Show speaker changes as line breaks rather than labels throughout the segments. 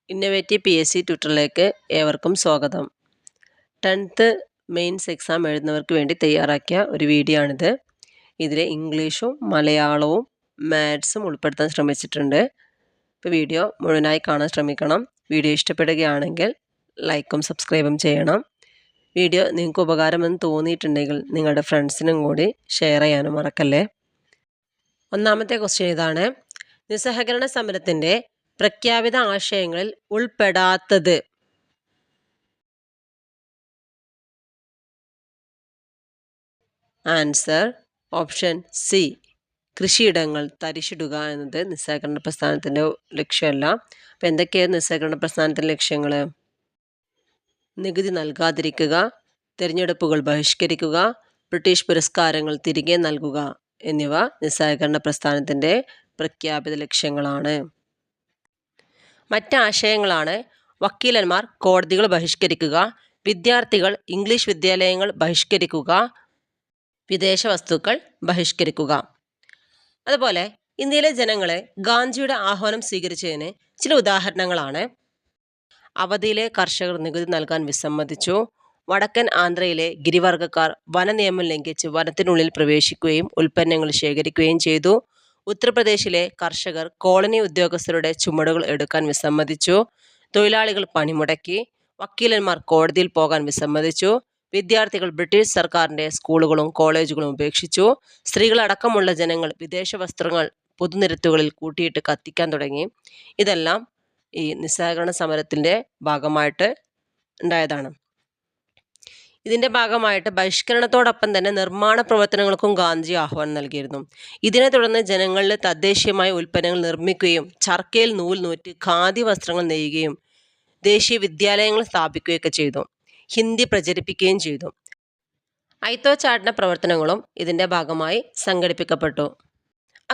Innovative PSC ട്യൂട്ടറിലേക്ക് ഏവർക്കും സ്വാഗതം. 10th mains exam എഴുതുന്നവർക്ക് വേണ്ടി തയ്യാറാക്കിയ ഒരു വീഡിയോ ആണിത്. ഇതിൽ ഇംഗ്ലീഷും മലയാളവും മാത്സും ഉൾപ്പെടുത്താൻ ശ്രമിച്ചിട്ടുണ്ട്. ഇപ്പോൾ വീഡിയോ മുഴുവനായി കാണാൻ ശ്രമിക്കണം. വീഡിയോ ഇഷ്ടപ്പെടുകയാണെങ്കിൽ ലൈക്കും സബ്സ്ക്രൈബും ചെയ്യണം. വീഡിയോ നിങ്ങൾക്ക് ഉപകാരമെന്ന് തോന്നിയിട്ടുണ്ടെങ്കിൽ നിങ്ങളുടെ ഫ്രണ്ട്സിനും കൂടി ഷെയർ ചെയ്യാനും മറക്കല്ലേ. ഒന്നാമത്തെ ക്വസ്റ്റ്യൻ ഇതാണ്: നിസ്സഹകരണ സമരത്തിൻ്റെ പ്രഖ്യാപിത ആശയങ്ങളിൽ ഉൾപ്പെടാത്തത്. ആൻസർ ഓപ്ഷൻ സി, കൃഷിയിടങ്ങൾ തരിശിടുക എന്നത് നിസ്സഹകരണ പ്രസ്ഥാനത്തിൻ്റെ ലക്ഷ്യമല്ല. അപ്പം എന്തൊക്കെയാണ് നിസ്സഹകരണ പ്രസ്ഥാനത്തിൻ്റെ ലക്ഷ്യങ്ങൾ? നികുതി നൽകാതിരിക്കുക, തിരഞ്ഞെടുപ്പുകൾ ബഹിഷ്കരിക്കുക, ബ്രിട്ടീഷ് പുരസ്കാരങ്ങൾ തിരികെ നൽകുക എന്നിവ നിസ്സഹകരണ പ്രസ്ഥാനത്തിൻ്റെ പ്രഖ്യാപിത ലക്ഷ്യങ്ങളാണ്. മറ്റാശയങ്ങളാണ്: വക്കീലന്മാർ കോടതികൾ ബഹിഷ്കരിക്കുക, വിദ്യാർത്ഥികൾ ഇംഗ്ലീഷ് വിദ്യാലയങ്ങൾ ബഹിഷ്കരിക്കുക, വിദേശ വസ്തുക്കൾ ബഹിഷ്കരിക്കുക. അതുപോലെ ഇന്ത്യയിലെ ജനങ്ങളെ ഗാന്ധിയുടെ ആഹ്വാനം സ്വീകരിച്ചതിന് ചില ഉദാഹരണങ്ങളാണ്: അവധിയിലെ കർഷകർ നികുതി നൽകാൻ വിസമ്മതിച്ചു, വടക്കൻ ആന്ധ്രയിലെ ഗിരിവർഗ്ഗക്കാർ വനനിയമം ലംഘിച്ച് വനത്തിനുള്ളിൽ പ്രവേശിക്കുകയും ഉൽപ്പന്നങ്ങൾ ശേഖരിക്കുകയും ചെയ്തു, ഉത്തർപ്രദേശിലെ കർഷകർ കോളനി ഉദ്യോഗസ്ഥരുടെ ചുമടുകൾ എടുക്കാൻ വിസമ്മതിച്ചു, തൊഴിലാളികൾ പണിമുടക്കി, വക്കീലന്മാർ കോടതിയിൽ പോകാൻ വിസമ്മതിച്ചു, വിദ്യാർത്ഥികൾ ബ്രിട്ടീഷ് സർക്കാരിൻ്റെ സ്കൂളുകളും കോളേജുകളും ഉപേക്ഷിച്ചു, സ്ത്രീകളടക്കമുള്ള ജനങ്ങൾ വിദേശ വസ്ത്രങ്ങൾ പൊതുനിരത്തുകളിൽ കൂട്ടിയിട്ട് കത്തിക്കാൻ തുടങ്ങി. ഇതെല്ലാം ഈ നിസ്സഹകരണ സമരത്തിൻ്റെ ഭാഗമായിട്ട് ഉണ്ടായതാണ്. ഇതിൻ്റെ ഭാഗമായിട്ട് ബഹിഷ്കരണത്തോടൊപ്പം തന്നെ നിർമ്മാണ പ്രവർത്തനങ്ങൾക്കും ഗാന്ധി ആഹ്വാനം നൽകിയിരുന്നു. ഇതിനെ തുടർന്ന് ജനങ്ങളിൽ തദ്ദേശീയമായ ഉൽപ്പന്നങ്ങൾ നിർമ്മിക്കുകയും ചർക്കയിൽ നൂൽ നൂറ്റ് ഖാദി വസ്ത്രങ്ങൾ നെയ്യുകയും ദേശീയ വിദ്യാലയങ്ങൾ സ്ഥാപിക്കുകയൊക്കെ ചെയ്തു. ഹിന്ദി പ്രചരിപ്പിക്കുകയും ചെയ്തു. ഐത്തോച്ചാടന പ്രവർത്തനങ്ങളും ഇതിൻ്റെ ഭാഗമായി സംഘടിപ്പിക്കപ്പെട്ടു.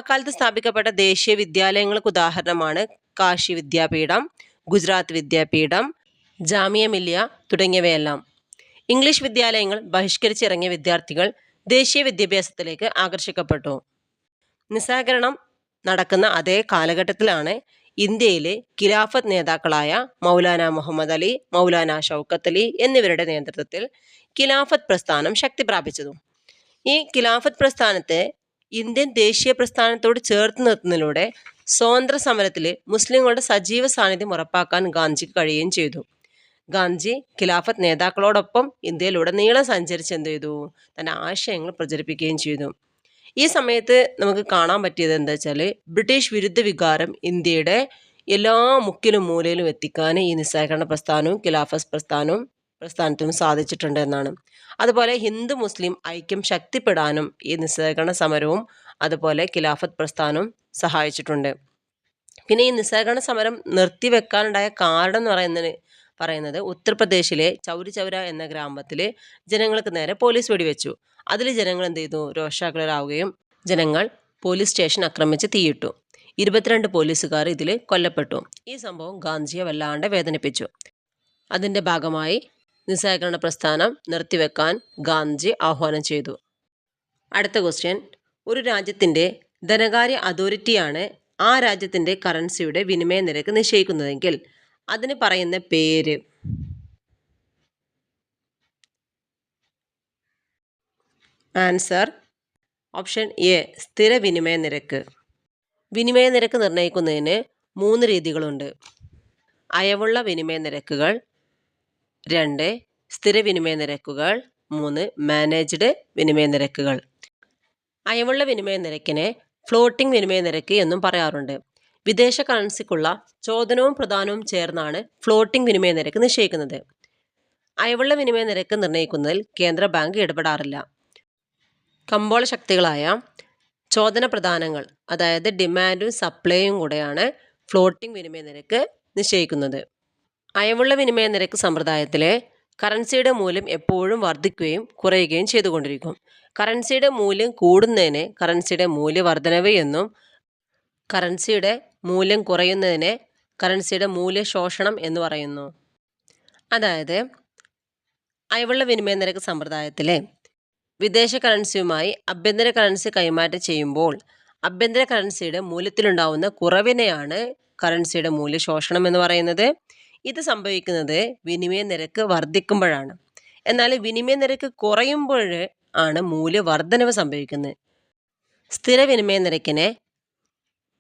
അക്കാലത്ത് സ്ഥാപിക്കപ്പെട്ട ദേശീയ വിദ്യാലയങ്ങൾക്ക് ഉദാഹരണമാണ് കാശി വിദ്യാപീഠം, ഗുജറാത്ത് വിദ്യാപീഠം, ജാമിയ മില്ലിയ തുടങ്ങിയവയെല്ലാം. ഇംഗ്ലീഷ് വിദ്യാലയങ്ങൾ ബഹിഷ്കരിച്ചിറങ്ങിയ വിദ്യാർത്ഥികൾ ദേശീയ വിദ്യാഭ്യാസത്തിലേക്ക് ആകർഷിക്കപ്പെട്ടു. നിസ്സഹകരണം നടക്കുന്ന അതേ കാലഘട്ടത്തിലാണ് ഇന്ത്യയിലെ ഖിലാഫത്ത് നേതാക്കളായ മൗലാന മുഹമ്മദ് അലി, മൗലാന ഷൗക്കത്ത് അലി എന്നിവരുടെ നേതൃത്വത്തിൽ ഖിലാഫത്ത് പ്രസ്ഥാനം ശക്തി പ്രാപിച്ചതും. ഈ ഖിലാഫത്ത് പ്രസ്ഥാനത്തെ ഇന്ത്യൻ ദേശീയ പ്രസ്ഥാനത്തോട് ചേർത്ത് നിർത്തുന്നതിലൂടെ സ്വാതന്ത്ര്യ സമരത്തിൽ മുസ്ലിങ്ങളുടെ സജീവ സാന്നിധ്യം ഉറപ്പാക്കാൻ ഗാന്ധിക്ക് കഴിയുകയും ചെയ്തു. ഗാന്ധി ഖിലാഫത്ത് നേതാക്കളോടൊപ്പം ഇന്ത്യയിലുടനീളം സഞ്ചരിച്ച് എന്ത് ചെയ്തു? തൻ്റെ ആശയങ്ങൾ പ്രചരിപ്പിക്കുകയും ചെയ്തു. ഈ സമയത്ത് നമുക്ക് കാണാൻ പറ്റിയത് എന്താ വെച്ചാൽ, ബ്രിട്ടീഷ് വിരുദ്ധ വികാരം ഇന്ത്യയുടെ എല്ലാ മുക്കിലും മൂലയിലും എത്തിക്കാൻ ഈ നിസ്സഹകരണ പ്രസ്ഥാനവും ഖിലാഫത്ത് പ്രസ്ഥാനത്തിനും സാധിച്ചിട്ടുണ്ട് എന്നാണ്. അതുപോലെ ഹിന്ദു മുസ്ലിം ഐക്യം ശക്തിപ്പെടാനും ഈ നിസ്സഹകരണ സമരവും അതുപോലെ ഖിലാഫത്ത് പ്രസ്ഥാനവും സഹായിച്ചിട്ടുണ്ട്. പിന്നെ ഈ നിസ്സഹകരണ സമരം നിർത്തിവെക്കാനുണ്ടായ കാരണം എന്ന് പറയുന്നത് ഉത്തർപ്രദേശിലെ ചൗരി ചൗര എന്ന ഗ്രാമത്തിൽ ജനങ്ങൾക്ക് നേരെ പോലീസ് വെടിവെച്ചു. അതിൽ ജനങ്ങൾ എന്ത് ചെയ്തു? രോഷാകുലരാകുകയും ജനങ്ങൾ പോലീസ് സ്റ്റേഷൻ ആക്രമിച്ച് തീയിട്ടു. 22 പോലീസുകാർ ഇതിൽ കൊല്ലപ്പെട്ടു. ഈ സംഭവം ഗാന്ധിയെ വല്ലാണ്ട് വേദനിപ്പിച്ചു. അതിൻ്റെ ഭാഗമായി നിസ്സഹകരണ പ്രസ്ഥാനം നിർത്തിവെക്കാൻ ഗാന്ധി ആഹ്വാനം ചെയ്തു. അടുത്ത ക്വസ്റ്റ്യൻ: ഒരു രാജ്യത്തിൻ്റെ ധനകാര്യ അതോറിറ്റിയാണ് ആ രാജ്യത്തിൻ്റെ കറൻസിയുടെ വിനിമയ നിരക്ക് നിശ്ചയിക്കുന്നതെങ്കിൽ അതിന് പറയുന്ന പേര്? ആൻസർ ഓപ്ഷൻ എ, സ്ഥിര വിനിമയ നിരക്ക്. വിനിമയ നിരക്ക് നിർണ്ണയിക്കുന്നതിന് 3 രീതികളുണ്ട്: അയവുള്ള വിനിമയ നിരക്കുകൾ, 2 സ്ഥിര വിനിമയ നിരക്കുകൾ, 3 മാനേജ്ഡ് വിനിമയ നിരക്കുകൾ. അയവുള്ള വിനിമയ നിരക്കിനെ ഫ്ലോട്ടിംഗ് വിനിമയ നിരക്ക് എന്നും പറയാറുണ്ട്. വിദേശ കറൻസിക്കുള്ള ചോദനവും പ്രദാനവും ചേർന്നാണ് ഫ്ലോട്ടിംഗ് വിനിമയ നിരക്ക് നിശ്ചയിക്കുന്നത്. അയവുള്ള വിനിമയ നിരക്ക് നിർണ്ണയിക്കുന്നതിൽ കേന്ദ്ര ബാങ്ക് ഇടപെടാറില്ല. കമ്പോള ശക്തികളായ ചോദന പ്രദാനങ്ങൾ, അതായത് ഡിമാൻഡും സപ്ലൈയും കൂടെയാണ് ഫ്ലോട്ടിംഗ് വിനിമയ നിരക്ക് നിശ്ചയിക്കുന്നത്. അയവുള്ള വിനിമയ നിരക്ക് സമ്പ്രദായത്തിലെ കറൻസിയുടെ മൂല്യം എപ്പോഴും വർദ്ധിക്കുകയും കുറയുകയും ചെയ്തുകൊണ്ടിരിക്കും. കറൻസിയുടെ മൂല്യം കൂടുന്നതിനെ കറൻസിയുടെ മൂല്യവർദ്ധനവ് എന്നും കറൻസിയുടെ മൂല്യം കുറയുന്നതിനെ കറൻസിയുടെ മൂല്യശോഷണം എന്ന് പറയുന്നു. അതായത് അയവുള്ള വിനിമയ നിരക്ക് സമ്പ്രദായത്തിലെ വിദേശ കറൻസിയുമായി ആഭ്യന്തര കറൻസി കൈമാറ്റം ചെയ്യുമ്പോൾ ആഭ്യന്തര കറൻസിയുടെ മൂല്യത്തിലുണ്ടാവുന്ന കുറവിനെയാണ് കറൻസിയുടെ മൂല്യശോഷണം എന്ന് പറയുന്നത്. ഇത് സംഭവിക്കുന്നത് വിനിമയ നിരക്ക് വർദ്ധിക്കുമ്പോഴാണ്. എന്നാൽ വിനിമയ നിരക്ക് കുറയുമ്പോൾ ആണ് മൂല്യവർദ്ധനവ് സംഭവിക്കുന്നത്. സ്ഥിര വിനിമയ നിരക്കിനെ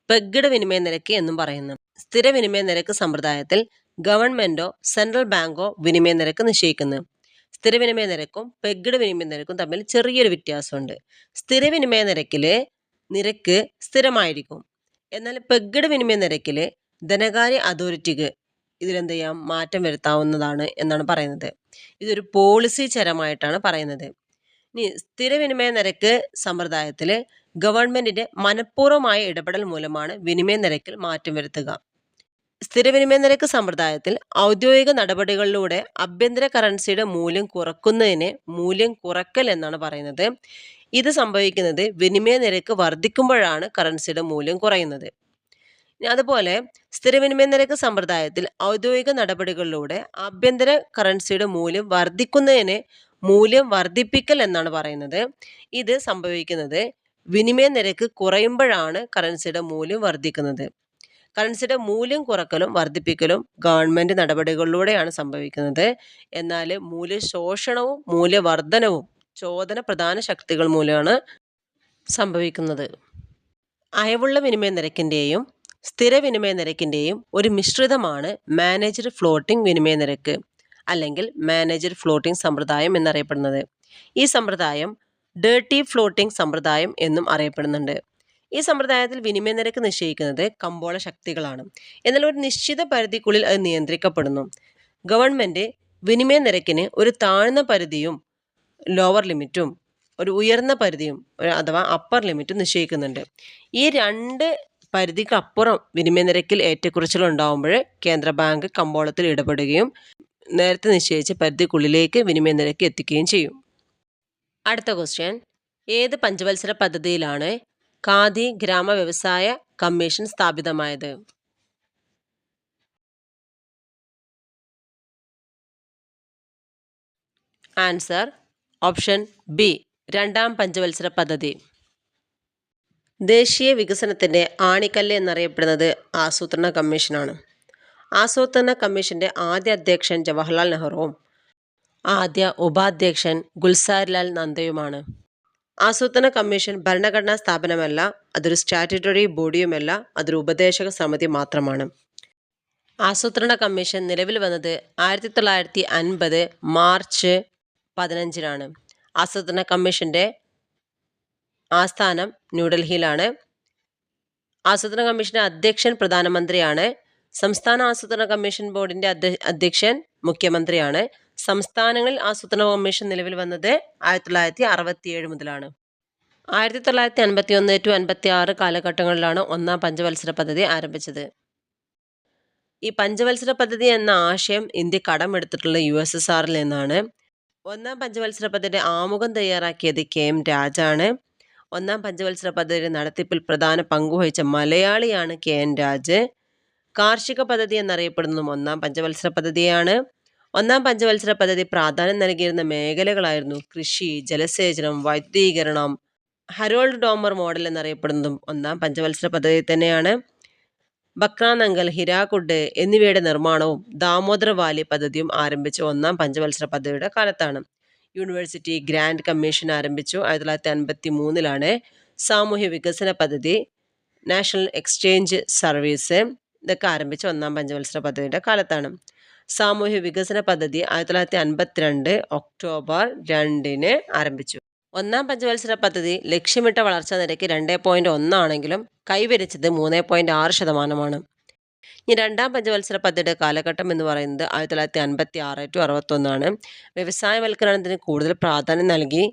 പെഗ്ഡ് വിനിമയ നിരക്ക് എന്നും പറയുന്നു. സ്ഥിര വിനിമയ നിരക്ക് സമ്പ്രദായത്തിൽ ഗവൺമെന്റോ സെൻട്രൽ ബാങ്കോ വിനിമയ നിരക്ക് നിശ്ചയിക്കുന്നു. സ്ഥിര വിനിമയ നിരക്കും പെഗ്ഡ് വിനിമയ നിരക്കും തമ്മിൽ ചെറിയൊരു വ്യത്യാസമുണ്ട്. സ്ഥിര വിനിമയ നിരക്ക് സ്ഥിരമായിരിക്കും. എന്നാൽ പെഗ്ഡ് വിനിമയ നിരക്കിൽ ധനകാര്യ അതോറിറ്റിക്ക് ഇതിലെന്ത് ചെയ്യാം, മാറ്റം വരുത്താവുന്നതാണ് എന്നാണ് പറയുന്നത്. ഇതൊരു പോളിസി ചരമായിട്ടാണ് പറയുന്നത്. ഇനി സ്ഥിര വിനിമയ നിരക്ക് സമ്പ്രദായത്തിൽ ഗവൺമെന്റിന്റെ മനഃപൂർവ്വമായ ഇടപെടൽ മൂലമാണ് വിനിമയ നിരക്കിൽ മാറ്റം വരുത്തുക. സ്ഥിര വിനിമയ നിരക്ക് സമ്പ്രദായത്തിൽ ഔദ്യോഗിക നടപടികളിലൂടെ ആഭ്യന്തര കറൻസിയുടെ മൂല്യം കുറയ്ക്കുന്നതിന് മൂല്യം കുറയ്ക്കൽ എന്നാണ് പറയുന്നത്. ഇത് സംഭവിക്കുന്നത് വിനിമയ നിരക്ക് വർദ്ധിക്കുമ്പോഴാണ് കറൻസിയുടെ മൂല്യം കുറയുന്നത്. അതുപോലെ സ്ഥിര വിനിമയ നിരക്ക് സമ്പ്രദായത്തിൽ ഔദ്യോഗിക നടപടികളിലൂടെ ആഭ്യന്തര കറൻസിയുടെ മൂല്യം വർദ്ധിക്കുന്നതിന് മൂല്യം വർദ്ധിപ്പിക്കൽ എന്നാണ് പറയുന്നത്. ഇത് സംഭവിക്കുന്നത് വിനിമയ നിരക്ക് കുറയുമ്പോഴാണ് കറൻസിയുടെ മൂല്യം വർദ്ധിക്കുന്നത്. കറൻസിയുടെ മൂല്യം കുറക്കലും വർദ്ധിപ്പിക്കലും ഗവൺമെന്റ് നടപടികളിലൂടെയാണ് സംഭവിക്കുന്നത്. എന്നാൽ മൂല്യശോഷണവും മൂല്യവർദ്ധനവും ചോദന പ്രധാന ശക്തികൾ മൂലമാണ് സംഭവിക്കുന്നത്. അയവുള്ള വിനിമയ നിരക്കിൻ്റെയും സ്ഥിര വിനിമയ നിരക്കിൻ്റെയും ഒരു മിശ്രിതമാണ് മാനേജ്ഡ് ഫ്ലോട്ടിംഗ് വിനിമയ നിരക്ക് അല്ലെങ്കിൽ മാനേജ്ഡ് ഫ്ലോട്ടിംഗ് സമ്പ്രദായം എന്നറിയപ്പെടുന്നത്. ഈ സമ്പ്രദായം ഡേർട്ടി ഫ്ലോട്ടിംഗ് സമ്പ്രദായം എന്നും അറിയപ്പെടുന്നുണ്ട്. ഈ സമ്പ്രദായത്തിൽ വിനിമയ നിരക്ക് നിശ്ചയിക്കുന്നത് കമ്പോള ശക്തികളാണ്. എന്നാൽ ഒരു നിശ്ചിത പരിധിക്കുള്ളിൽ അത് നിയന്ത്രിക്കപ്പെടുന്നു. ഗവൺമെന്റ് വിനിമയ നിരക്കിന് ഒരു താഴ്ന്ന പരിധിയും ലോവർ ലിമിറ്റും ഒരു ഉയർന്ന പരിധിയും അഥവാ അപ്പർ ലിമിറ്റും നിശ്ചയിക്കുന്നുണ്ട്. ഈ രണ്ട് പരിധിക്ക് അപ്പുറം വിനിമയ നിരക്കിൽ ഏറ്റക്കുറച്ചിൽ ഉണ്ടാകുമ്പോൾ കേന്ദ്ര ബാങ്ക് കമ്പോളത്തിൽ ഇടപെടുകയും നേരത്തെ നിശ്ചയിച്ച പരിധിക്കുള്ളിലേക്ക് വിനിമയ നിരക്ക് എത്തിക്കുകയും ചെയ്യും. അടുത്ത ക്വസ്റ്റ്യൻ, ഏത് പഞ്ചവത്സര പദ്ധതിയിലാണ് ഖാദി ഗ്രാമ വ്യവസായ കമ്മീഷൻ സ്ഥാപിതമായത്? ആൻസർ ഓപ്ഷൻ ബി, രണ്ടാം പഞ്ചവത്സര പദ്ധതി. ദേശീയ വികസനത്തിൻ്റെ ആണിക്കല്ല് എന്നറിയപ്പെടുന്നത് ആസൂത്രണ കമ്മീഷനാണ്. ആസൂത്രണ കമ്മീഷന്റെ ആദ്യ അധ്യക്ഷൻ ജവഹർലാൽ നെഹ്റുവും ആദ്യ ഉപാധ്യക്ഷൻ ഗുൽസാരിലാൽ നന്ദയുമാണ്. ആസൂത്രണ കമ്മീഷൻ ഭരണഘടനാ സ്ഥാപനമല്ല, അതൊരു സ്റ്റാറ്റ്യൂട്ടറി ബോഡിയുമല്ല, അതൊരു ഉപദേശക സമിതി മാത്രമാണ്. ആസൂത്രണ കമ്മീഷൻ നിലവിൽ വന്നത് 1950 മാർച്ച് 15 ആസൂത്രണ കമ്മീഷന്റെ ആസ്ഥാനം ന്യൂഡൽഹിയിലാണ്. ആസൂത്രണ കമ്മീഷന്റെ അധ്യക്ഷൻ പ്രധാനമന്ത്രിയാണ്. സംസ്ഥാന ആസൂത്രണ കമ്മീഷൻ ബോർഡിന്റെ അധ്യക്ഷൻ മുഖ്യമന്ത്രിയാണ്. സംസ്ഥാനങ്ങളിൽ ആസൂത്രണ കമ്മീഷൻ നിലവിൽ വന്നത് 1967 മുതലാണ്. 1951 to 56 കാലഘട്ടങ്ങളിലാണ് ഒന്നാം പഞ്ചവത്സര പദ്ധതി ആരംഭിച്ചത്. ഈ പഞ്ചവത്സര പദ്ധതി എന്ന ആശയം ഇന്ത്യ കടമെടുത്തിട്ടുള്ള USSRൽ നിന്നാണ്. ഒന്നാം പഞ്ചവത്സര പദ്ധതിയുടെ ആമുഖം തയ്യാറാക്കിയത് KM രാജാണ്. ഒന്നാം പഞ്ചവത്സര പദ്ധതിയുടെ നടത്തിപ്പിൽ പ്രധാന പങ്കുവഹിച്ച മലയാളിയാണ് KN രാജ്. കാർഷിക പദ്ധതി എന്നറിയപ്പെടുന്നതും ഒന്നാം പഞ്ചവത്സര പദ്ധതിയാണ്. ഒന്നാം പഞ്ചവത്സര പദ്ധതി പ്രാധാന്യം നൽകിയിരുന്ന മേഖലകളായിരുന്നു കൃഷി, ജലസേചനം, വൈദ്യുതീകരണം. ഹരോൾഡ് ഡോമർ മോഡൽ എന്നറിയപ്പെടുന്നതും ഒന്നാം പഞ്ചവത്സര പദ്ധതി തന്നെയാണ്. ബക്രാനങ്കൽ, ഹിരാക്കുഡ് എന്നിവയുടെ നിർമ്മാണവും ദാമോദർ വാലി പദ്ധതിയും ആരംഭിച്ച ഒന്നാം പഞ്ചവത്സര പദ്ധതിയുടെ കാലത്താണ്. യൂണിവേഴ്സിറ്റി ഗ്രാൻഡ് കമ്മീഷൻ ആരംഭിച്ചു 1953. സാമൂഹ്യ വികസന പദ്ധതി, നാഷണൽ എക്സ്ചേഞ്ച് സർവീസ് ഇതൊക്കെ ആരംഭിച്ച ഒന്നാം പഞ്ചവത്സര പദ്ധതിയുടെ കാലത്താണ്. സാമൂഹ്യ വികസന പദ്ധതി 1952 ഒക്ടോബർ 2 ആരംഭിച്ചു. ഒന്നാം പഞ്ചവത്സര പദ്ധതി ലക്ഷ്യമിട്ട വളർച്ചാ നിരക്ക് 2.1 ആണെങ്കിലും കൈവരിച്ചത് 3.6%. ഇനി രണ്ടാം പഞ്ചവത്സര പദ്ധതിയുടെ കാലഘട്ടം എന്ന് പറയുന്നത് 1956 to 61. വ്യവസായവൽക്കരണത്തിന് കൂടുതൽ പ്രാധാന്യം നൽകി.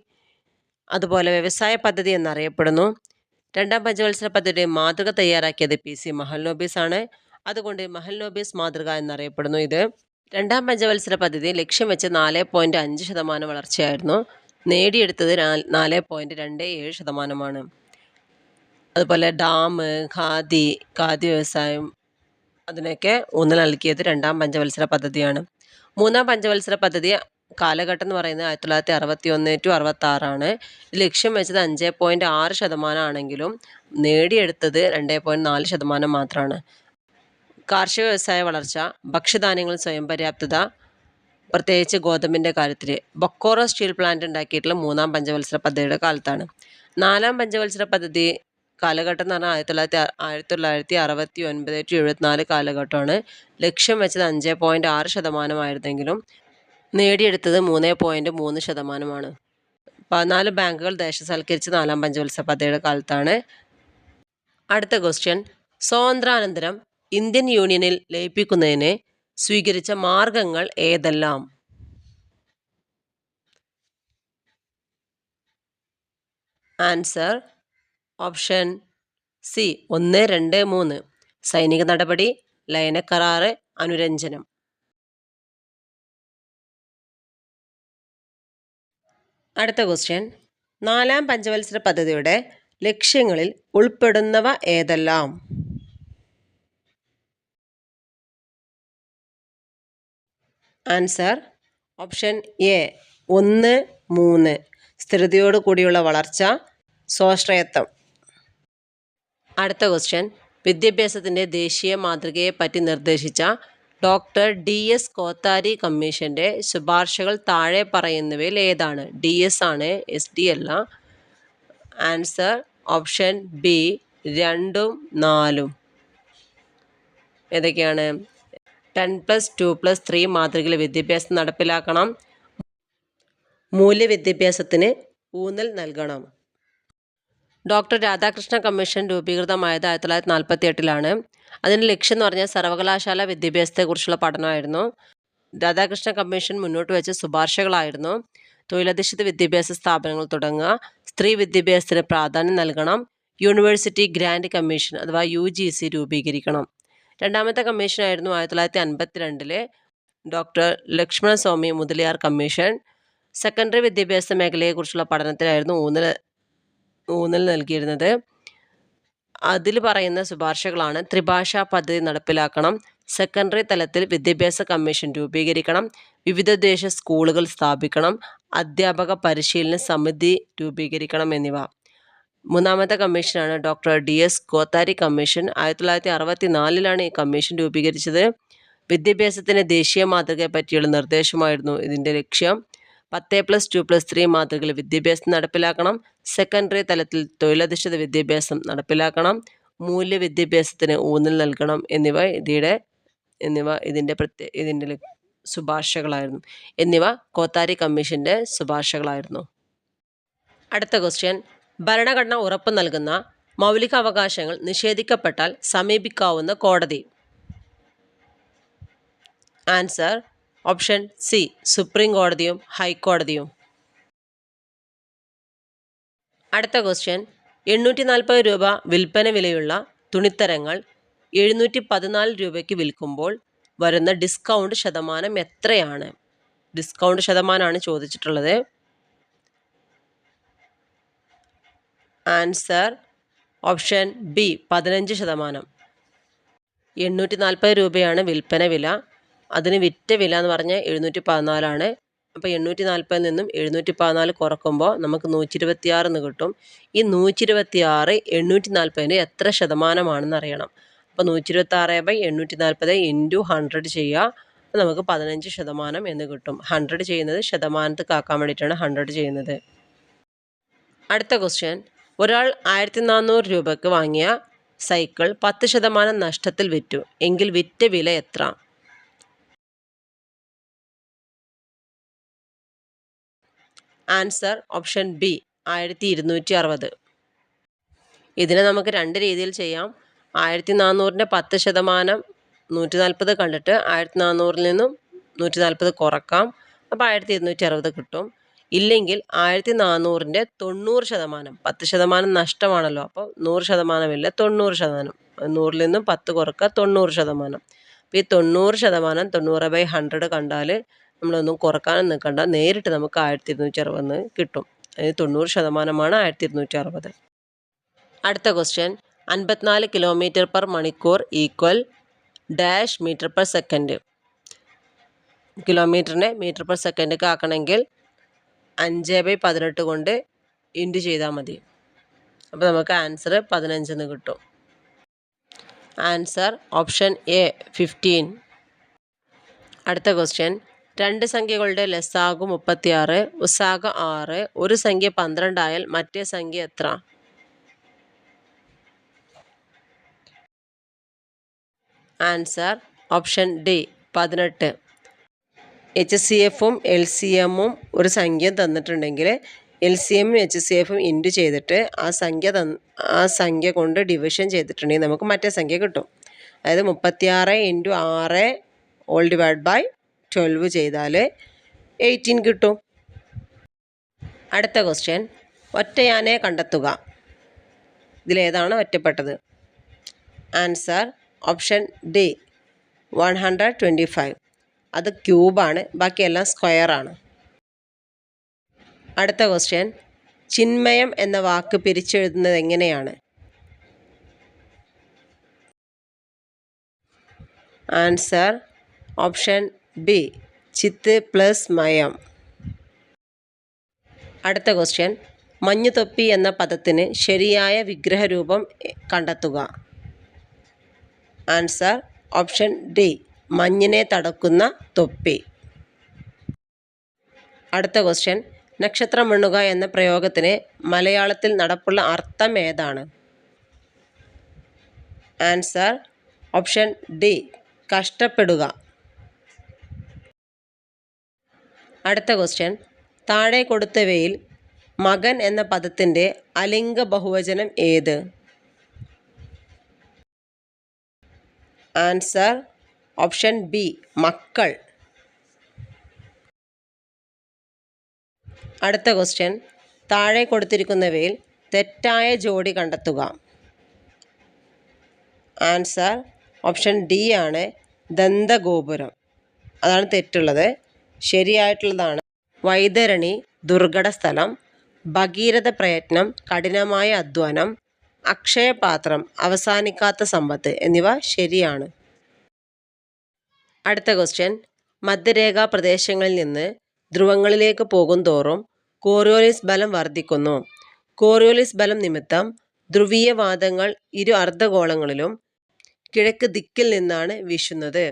അതുപോലെ വ്യവസായ പദ്ധതി എന്നറിയപ്പെടുന്നു. രണ്ടാം പഞ്ചവത്സര പദ്ധതിയുടെ മാതൃക തയ്യാറാക്കിയത് PC മഹൽനോബിസ് ആണ്. അതുകൊണ്ട് മഹൽനോബിസ് മാതൃക എന്നറിയപ്പെടുന്നു. ഇത് രണ്ടാം പഞ്ചവത്സര പദ്ധതി ലക്ഷ്യം വെച്ച് 4.5% വളർച്ചയായിരുന്നു. നേടിയെടുത്തത് 4.27%. അതുപോലെ ഡാം, ഖാദി വ്യവസായം അതിനൊക്കെ ഊന്നൽ നൽകിയത് രണ്ടാം പഞ്ചവത്സര പദ്ധതിയാണ്. മൂന്നാം പഞ്ചവത്സര പദ്ധതി കാലഘട്ടം എന്ന് പറയുന്നത് 1961 to 66. ലക്ഷ്യം വെച്ചത് 5.6% ആണെങ്കിലും നേടിയെടുത്തത് 2.4% മാത്രമാണ്. കാർഷിക വ്യവസായ വളർച്ച, ഭക്ഷ്യധാന്യങ്ങൾ സ്വയം പര്യാപ്തത, പ്രത്യേകിച്ച് ഗോതമ്പിൻ്റെ കാര്യത്തിൽ. ബൊക്കോറോ സ്റ്റീൽ പ്ലാന്റ് ഉണ്ടാക്കിയിട്ടുള്ള 3-ാം പഞ്ചവത്സര പദ്ധതിയുടെ കാലത്താണ്. 4-ാം പഞ്ചവത്സര പദ്ധതി കാലഘട്ടം എന്ന് പറഞ്ഞാൽ 1969 to 74 കാലഘട്ടമാണ്. ലക്ഷ്യം വെച്ചത് 5.6% നേടിയെടുത്തത് 3.3%. 14 ബാങ്കുകൾ ദേശസാൽക്കരിച്ച് 4-ാം പഞ്ചവത്സര പദ്ധതിയുടെ കാലത്താണ്. അടുത്ത ക്വസ്റ്റ്യൻ, സ്വാതന്ത്ര്യാനന്തരം ഇന്ത്യൻ യൂണിയനിൽ ലയിപ്പിക്കുന്നതിന് സ്വീകരിച്ച മാർഗങ്ങൾ ഏതെല്ലാം? Answer option C 1, 2, 3. സൈനിക നടപടി, ലയനക്കരാറ്, അനുരഞ്ജനം. അടുത്ത ക്വസ്റ്റ്യൻ, 4-ാം പഞ്ചവത്സര പദ്ധതിയുടെ ലക്ഷ്യങ്ങളിൽ ഉൾപ്പെടുന്നവ ഏതെല്ലാം? Answer option A 1, 3. സ്ഥിരതയോടു കൂടിയുള്ള വളർച്ച, സ്വാശ്രയത്വം. അടുത്ത ക്വസ്റ്റ്യൻ, വിദ്യാഭ്യാസത്തിൻ്റെ ദേശീയ മാതൃകയെപ്പറ്റി നിർദ്ദേശിച്ച ഡോക്ടർ DS കോത്താരി കമ്മീഷൻ്റെ ശുപാർശകൾ താഴെ പറയുന്നവയിൽ ഏതാണ്? DS ആണ്, SD അല്ല. Answer option B 2, 4. ഏതൊക്കെയാണ്? 10+2+3 മാതൃകയിൽ വിദ്യാഭ്യാസം നടപ്പിലാക്കണം. മൂല്യവിദ്യാഭ്യാസത്തിന് ഊന്നൽ നൽകണം. ഡോക്ടർ രാധാകൃഷ്ണ കമ്മീഷൻ രൂപീകൃതമായത് 1948-ലാണ്. അതിൻ്റെ ലക്ഷ്യം എന്ന് പറഞ്ഞാൽ സർവകലാശാല വിദ്യാഭ്യാസത്തെക്കുറിച്ചുള്ള പഠനമായിരുന്നു. രാധാകൃഷ്ണ കമ്മീഷൻ മുന്നോട്ട് വെച്ച ശുപാർശകളായിരുന്നു: തൊഴിലധിഷ്ഠിത വിദ്യാഭ്യാസ സ്ഥാപനങ്ങൾ തുടങ്ങുക, സ്ത്രീ വിദ്യാഭ്യാസത്തിന് പ്രാധാന്യം നൽകണം, യൂണിവേഴ്സിറ്റി ഗ്രാൻഡ് കമ്മീഷൻ അഥവാ UGC രൂപീകരിക്കണം. രണ്ടാമത്തെ കമ്മീഷനായിരുന്നു 1952-ലെ doctor Lakshmanaswami Mudaliar commission. Secondary വിദ്യാഭ്യാസ മേഖലയെക്കുറിച്ചുള്ള പഠനത്തിലായിരുന്നു ഊന്നൽ നൽകിയിരുന്നത്. അതിൽ പറയുന്ന ശുപാർശകളാണ്: ത്രിഭാഷാ പദ്ധതി നടപ്പിലാക്കണം, സെക്കൻഡറി തലത്തിൽ വിദ്യാഭ്യാസ കമ്മീഷൻ രൂപീകരിക്കണം, വിവിധോദ്ദേശ സ്കൂളുകൾ സ്ഥാപിക്കണം, അധ്യാപക പരിശീലന സമിതി രൂപീകരിക്കണം എന്നിവ. മൂന്നാമത്തെ കമ്മീഷനാണ് ഡോക്ടർ DS കോത്താരി കമ്മീഷൻ. 1964-ലാണ് ഈ കമ്മീഷൻ രൂപീകരിച്ചത്. വിദ്യാഭ്യാസത്തിൻ്റെ ദേശീയ മാതൃകയെ പറ്റിയുള്ള നിർദ്ദേശമായിരുന്നു ഇതിൻ്റെ ലക്ഷ്യം. 10+2+3 മാതൃകയിൽ വിദ്യാഭ്യാസം നടപ്പിലാക്കണം, സെക്കൻഡറി തലത്തിൽ തൊഴിലധിഷ്ഠിത വിദ്യാഭ്യാസം നടപ്പിലാക്കണം, മൂല്യവിദ്യാഭ്യാസത്തിന് ഊന്നൽ നൽകണം എന്നിവ ഇതിൻ്റെ ശുപാർശകളായിരുന്നു. കോത്താരി കമ്മീഷൻ്റെ ശുപാർശകളായിരുന്നു. അടുത്ത ക്വസ്റ്റ്യൻ, ഭരണഘടന ഉറപ്പു നൽകുന്ന മൗലിക അവകാശങ്ങൾ നിഷേധിക്കപ്പെട്ടാൽ സമീപിക്കാവുന്ന കോടതി? ആൻസർ ഓപ്ഷൻ സി സുപ്രീം കോടതിയും ഹൈക്കോടതിയും. അടുത്ത ക്വസ്റ്റ്യൻ, 840 രൂപ വിൽപ്പന വിലയുള്ള തുണിത്തരങ്ങൾ 714 രൂപയ്ക്ക് വിൽക്കുമ്പോൾ വരുന്ന ഡിസ്കൗണ്ട് ശതമാനം എത്രയാണ്? ഡിസ്കൗണ്ട് ശതമാനമാണ് ചോദിച്ചിട്ടുള്ളത്. Answer option B 15%. 840 രൂപയാണ് വിൽപ്പന വില. അതിന് വിറ്റ വില എന്ന് പറഞ്ഞാൽ 714 അപ്പോൾ 840 നിന്നും 714 കുറക്കുമ്പോൾ നമുക്ക് 126 എന്ന് കിട്ടും. ഈ 126 840 എത്ര ശതമാനമാണെന്ന് അറിയണം. അപ്പോൾ 126/840 × 100 ചെയ്യുക. അപ്പോൾ നമുക്ക് 15% എന്ന് കിട്ടും. 100 ചെയ്യുന്നത് ശതമാനത്തിൽ ആക്കാൻ വേണ്ടിയിട്ടാണ് 100 ചെയ്യുന്നത്. അടുത്ത ക്വസ്റ്റ്യൻ, ഒരാൾ 1400 രൂപയ്ക്ക് വാങ്ങിയ സൈക്കിൾ 10% നഷ്ടത്തിൽ വിറ്റു എങ്കിൽ വിറ്റ വില എത്ര? Answer option B 1260. ഇതിനെ നമുക്ക് രണ്ട് രീതിയിൽ ചെയ്യാം. 1400-ൻ്റെ 10% 140 കണ്ടിട്ട് 1400-ൽ നിന്നും 140 കുറക്കാം. അപ്പോൾ 1260 കിട്ടും. ഇല്ലെങ്കിൽ 1400-ൻ്റെ 90%, 10% നഷ്ടമാണല്ലോ, അപ്പോൾ 100% ഇല്ല, 90%. 100-ൽ നിന്നും 10 കുറക്കുക, 90%. അപ്പോൾ ഈ 90%, 90/100 കണ്ടാൽ നമ്മളൊന്നും കുറക്കാനും നിൽക്കണ്ട, നേരിട്ട് നമുക്ക് 1260 കിട്ടും. അതിന് 90%മാണ് 1260. അടുത്ത question, 54 km/മണിക്കൂർ equal dash metre second. കിലോമീറ്ററിനെ metre second ആക്കണമെങ്കിൽ 5/18 കൊണ്ട് ഇൻറ്റു ചെയ്താൽ മതി. അപ്പോൾ നമുക്ക് ആൻസർ 15 എന്ന് കിട്ടും. Answer option A 15. അടുത്ത ക്വസ്റ്റ്യൻ, രണ്ട് സംഖ്യകളുടെ ലസാഗു 36, ഉസാഗ 6, ഒരു സംഖ്യ 12 ആയാൽ മറ്റേ സംഖ്യ എത്ര? Answer option D 18. HCFും LCMും ഒരു സംഖ്യ തന്നിട്ടുണ്ടെങ്കിൽ LCMും HCFും ഇൻറ്റു ചെയ്തിട്ട് ആ സംഖ്യ കൊണ്ട് ഡിവിഷൻ ചെയ്തിട്ടുണ്ടെങ്കിൽ നമുക്ക് മറ്റേ സംഖ്യ കിട്ടും. അതായത് 36 × 6 ഓൾ ഡിവൈഡ് ബൈ 12 ചെയ്താൽ 18 കിട്ടും. അടുത്ത ക്വസ്റ്റ്യൻ, ഒറ്റയാനെ കണ്ടെത്തുക. ഇതിലേതാണ് ഒറ്റപ്പെട്ടത്? Answer option D 125. അത് ക്യൂബാണ്, ബാക്കിയെല്ലാം സ്ക്വയറാണ്. അടുത്ത ക്വസ്റ്റ്യൻ, ചിന്മയം എന്ന വാക്ക് പിരിച്ചെഴുതുന്നത് എങ്ങനെയാണ്? ആൻസർ ഓപ്ഷൻ ബി ചിത്ത് പ്ലസ് മയം. അടുത്ത ക്വസ്റ്റ്യൻ, മഞ്ഞുതൊപ്പി എന്ന പദത്തിന് ശരിയായ വിഗ്രഹരൂപം കണ്ടെത്തുക. ആൻസർ ഓപ്ഷൻ ഡി മഞ്ഞിനെ തടക്കുന്ന തൊപ്പി. അടുത്ത ക്വസ്റ്റ്യൻ, നക്ഷത്രം എണ്ണുക എന്ന പ്രയോഗത്തിന് മലയാളത്തിൽ നടപ്പുള്ള അർത്ഥം ഏതാണ്? ആൻസർ ഓപ്ഷൻ ഡി കഷ്ടപ്പെടുക. അടുത്ത ക്വസ്റ്റ്യൻ, താഴെ കൊടുത്തവയിൽ മകൻ എന്ന പദത്തിൻ്റെ അലിംഗ ബഹുവചനം ഏത്? ആൻസർ ഓപ്ഷൻ ബി മക്കൾ. അടുത്ത ക്വസ്റ്റ്യൻ, താഴെ കൊടുത്തിരിക്കുന്നവയിൽ തെറ്റായ ജോഡി കണ്ടെത്തുക. ആൻസർ ഓപ്ഷൻ ഡി ആണ് ദന്തഗോപുരം. അതാണ് തെറ്റുള്ളത്. ശരിയായിട്ടുള്ളതാണ് വൈതരണി ദുർഘട സ്ഥലം, ഭഗീരഥ പ്രയത്നം കഠിനമായ അധ്വാനം, അക്ഷയപാത്രം അവസാനിക്കാത്ത സമ്പത്ത് എന്നിവ ശരിയാണ്. അടുത്ത ക്വസ്റ്റ്യൻ, മധ്യരേഖാ പ്രദേശങ്ങളിൽ നിന്ന് ധ്രുവങ്ങളിലേക്ക് പോകുന്തോറും കോറിയോലിസ് ബലം വർദ്ധിക്കുന്നു. കോറിയോലിസ് ബലം നിമിത്തം ധ്രുവീയവാദങ്ങൾ ഇരു അർദ്ധഗോളങ്ങളിലും കിഴക്ക് ദിക്കിൽ നിന്നാണ് വീശുന്നത്.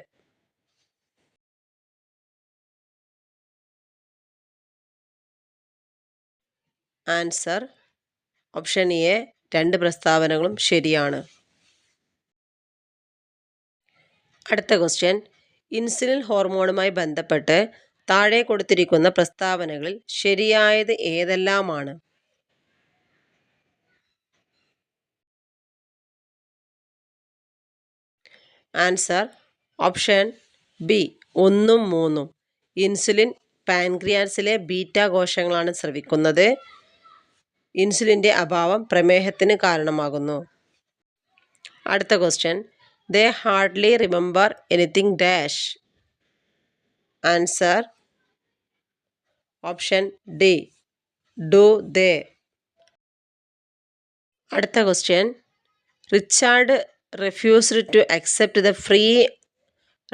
ആൻസർ ഓപ്ഷൻ എ 2 പ്രസ്താവനകളും ശരിയാണ്. അടുത്ത ക്വസ്റ്റ്യൻ, ഇൻസുലിൻ ഹോർമോണുമായി ബന്ധപ്പെട്ട് താഴെ കൊടുത്തിരിക്കുന്ന പ്രസ്താവനകളിൽ ശരിയായത് ഏതെല്ലാമാണ്? ആൻസർ ഓപ്ഷൻ ബി 1ഉം 3ഉം. ഇൻസുലിൻ പാൻക്രിയാസിലെ ബീറ്റാ കോശങ്ങളാണ് സ്രവിക്കുന്നത്. ഇൻസുലിൻ്റെ അഭാവം പ്രമേഹത്തിന് കാരണമാകുന്നു. അടുത്ത question, they hardly remember anything dash. Answer option D do they. അടുത്ത ക്വസ്റ്റ്യൻ, Richard refused to accept the free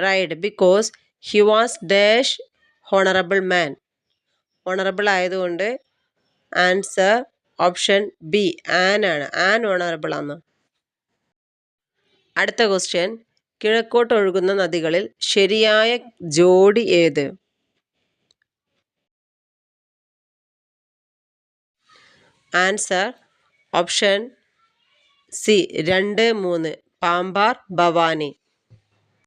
ride because he was dash honorable man. honorable ആയതുകൊണ്ട് ആൻസർ ഓപ്ഷൻ ബി ആൻ ആണ്. ആൻ ഓണറബിൾ ആണ്. അടുത്ത question, കിഴക്കോട്ട് ഒഴുകുന്ന നദികളിൽ ശരിയായ ജോഡി ഏത്? Answer option C 2, 3 Pambar Bhavani.